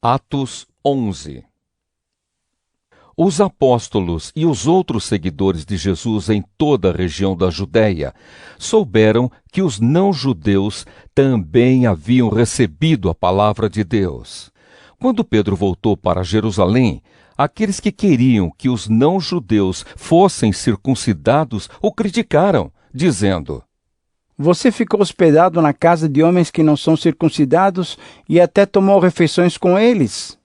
Atos 11. Os apóstolos e os outros seguidores de Jesus em toda a região da Judéia souberam que os não-judeus também haviam recebido a palavra de Deus. Quando Pedro voltou para Jerusalém, aqueles que queriam que os não-judeus fossem circuncidados o criticaram, dizendo: Você ficou hospedado na casa de homens que não são circuncidados e até tomou refeições com eles?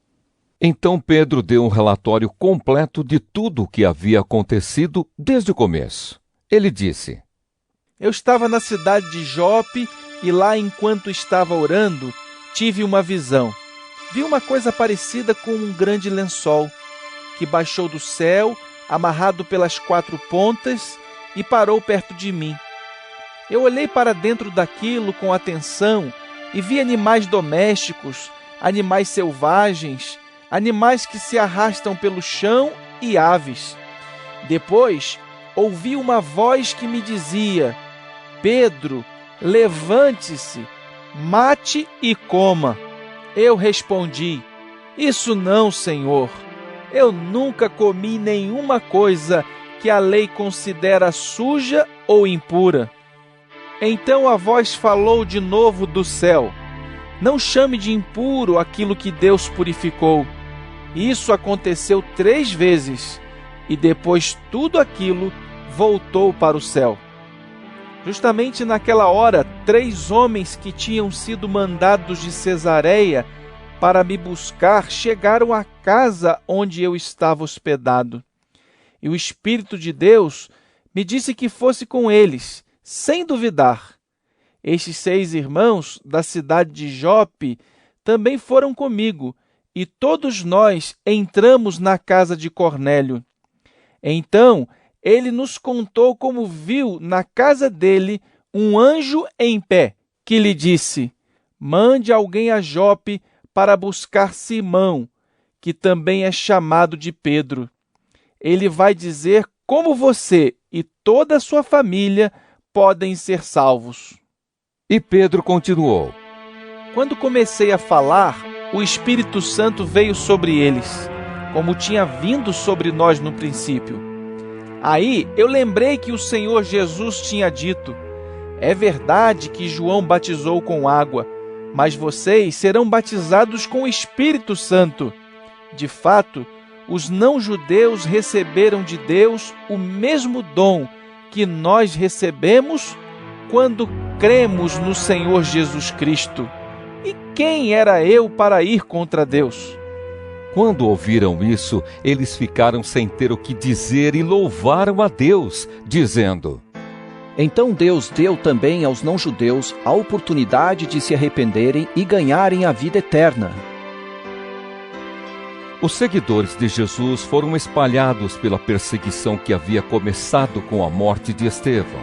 Então Pedro deu um relatório completo de tudo o que havia acontecido desde o começo. Ele disse: Eu estava na cidade de Jope e lá, enquanto estava orando, tive uma visão. Vi uma coisa parecida com um grande lençol, que baixou do céu, amarrado pelas 4 pontas, e parou perto de mim. Eu olhei para dentro daquilo com atenção e vi animais domésticos, animais selvagens, animais que se arrastam pelo chão e aves. Depois, ouvi uma voz que me dizia: Pedro, levante-se, mate e coma. Eu respondi: Isso não, Senhor. Eu nunca comi nenhuma coisa que a lei considera suja ou impura. Então a voz falou de novo do céu: Não chame de impuro aquilo que Deus purificou. Isso aconteceu 3 vezes, e depois tudo aquilo voltou para o céu. Justamente naquela hora, 3 homens que tinham sido mandados de Cesareia para me buscar chegaram à casa onde eu estava hospedado. E o Espírito de Deus me disse que fosse com eles, sem duvidar. Estes 6 irmãos da cidade de Jope também foram comigo, e todos nós entramos na casa de Cornélio. Então ele nos contou como viu na casa dele um anjo em pé, que lhe disse: Mande alguém a Jope para buscar Simão, que também é chamado de Pedro. Ele vai dizer como você e toda a sua família podem ser salvos. E Pedro continuou: Quando comecei a falar, o Espírito Santo veio sobre eles, como tinha vindo sobre nós no princípio. Aí eu lembrei que o Senhor Jesus tinha dito: É verdade que João batizou com água, mas vocês serão batizados com o Espírito Santo. De fato, os não-judeus receberam de Deus o mesmo dom que nós recebemos quando cremos no Senhor Jesus Cristo. E quem era eu para ir contra Deus? Quando ouviram isso, eles ficaram sem ter o que dizer e louvaram a Deus, dizendo: Então Deus deu também aos não-judeus a oportunidade de se arrependerem e ganharem a vida eterna. Os seguidores de Jesus foram espalhados pela perseguição que havia começado com a morte de Estevão.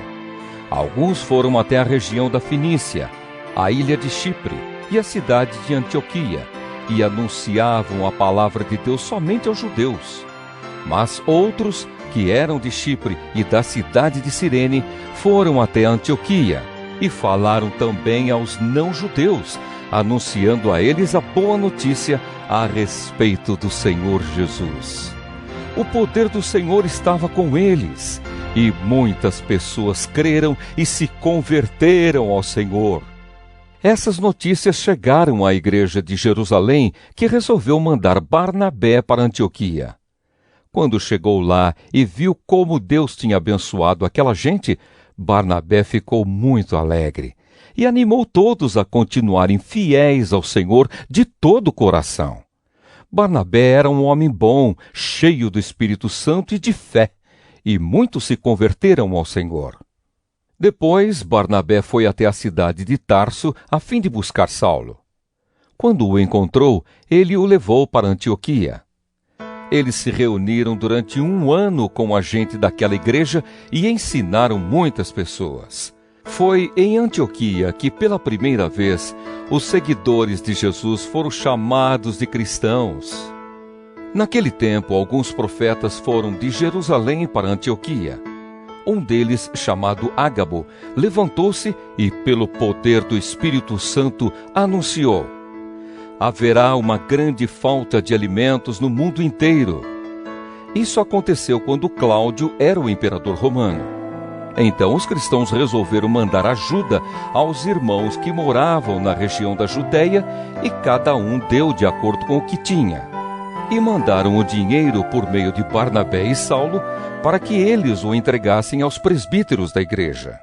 Alguns foram até a região da Fenícia, a ilha de Chipre e a cidade de Antioquia, e anunciavam a palavra de Deus somente aos judeus. Mas outros, que eram de Chipre e da cidade de Cirene, foram até Antioquia e falaram também aos não-judeus, anunciando a eles a boa notícia a respeito do Senhor Jesus. O poder do Senhor estava com eles, e muitas pessoas creram e se converteram ao Senhor. Essas notícias chegaram à igreja de Jerusalém, que resolveu mandar Barnabé para Antioquia. Quando chegou lá e viu como Deus tinha abençoado aquela gente, Barnabé ficou muito alegre e animou todos a continuarem fiéis ao Senhor de todo o coração. Barnabé era um homem bom, cheio do Espírito Santo e de fé, e muitos se converteram ao Senhor. Depois, Barnabé foi até a cidade de Tarso a fim de buscar Saulo. Quando o encontrou, ele o levou para Antioquia. Eles se reuniram durante 1 ano com a gente daquela igreja e ensinaram muitas pessoas. Foi em Antioquia que, pela primeira vez, os seguidores de Jesus foram chamados de cristãos. Naquele tempo, alguns profetas foram de Jerusalém para Antioquia. Um deles, chamado Ágabo, levantou-se e, pelo poder do Espírito Santo, anunciou: haverá uma grande falta de alimentos no mundo inteiro. Isso aconteceu quando Cláudio era o imperador romano. Então os cristãos resolveram mandar ajuda aos irmãos que moravam na região da Judéia e cada um deu de acordo com o que tinha. E mandaram o dinheiro por meio de Barnabé e Saulo para que eles o entregassem aos presbíteros da igreja.